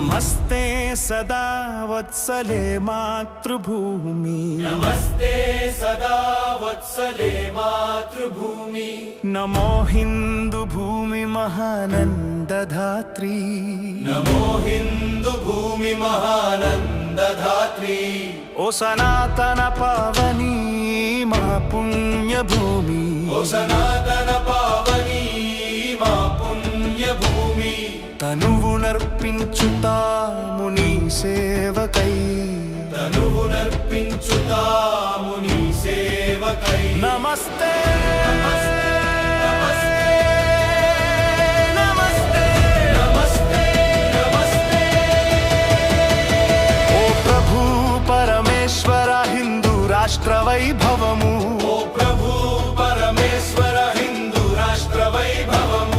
नमस्ते सदा वत्सले मातृभूमि नमस्ते सदा वत्सले मातृभूमि नमो हिंदू भूमि महानंदधात्री नमो हिंदू भूमि महानंदधात्री ओ सनातन पावनी मा पुण्य भूमि ओ सनातन पावनी मा पुण्य भूमि तनुवुनर्पिंचुतामु नी सेवकै तनुवुनर्पिंचुतामु नी सेवकै नमस्ते नमस्ते नमस्ते नमस्ते ओ प्रभु परमेश्वर हिंदू राष्ट्र वैभव